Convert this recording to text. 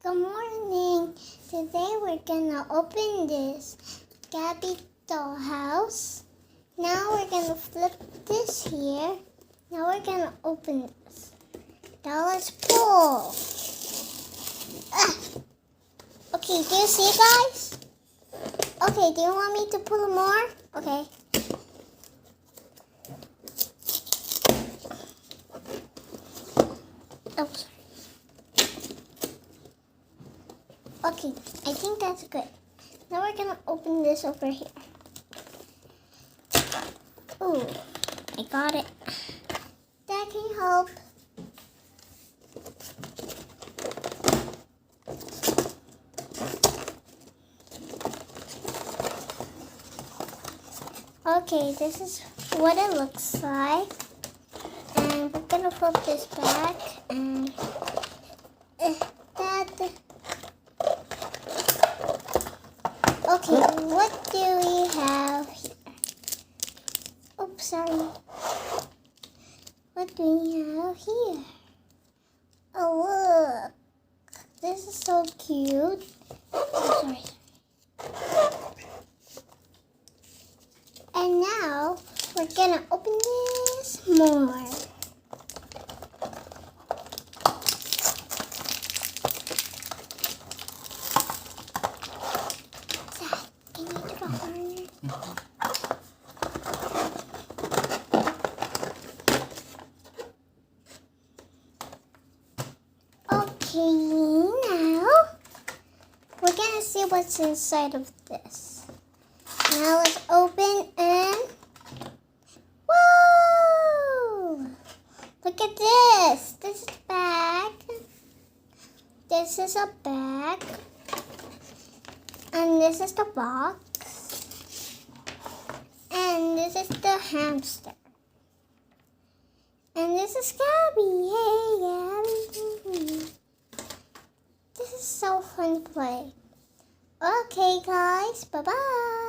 Good morning. Today we're gonna open this Gabby dollhouse. Now we're gonna flip this here. Now we're gonna open this. Now let's pull. Okay, do you see, guys? Okay, do you want me to pull more? Okay. Oh, sorry. Okay, I think that's good. Now we're gonna open this over here. Ooh, I got it. Dad, can you help? Okay, this is what it looks like. And we're gonna flip this back and Dad. Okay, what do we have here? Oops, sorry. What do we have here? Oh, look. This is so cute. Oh, sorry. And now, we're gonna open this more. Okay, now we're gonna see what's inside of this. Now let's open and whoa! Look at this. This is the bag. This is a bag. And this is the box. And this is the hamster. And this is Gabby. Hey, Gabby. This is so fun to play. Okay, guys. Bye-bye.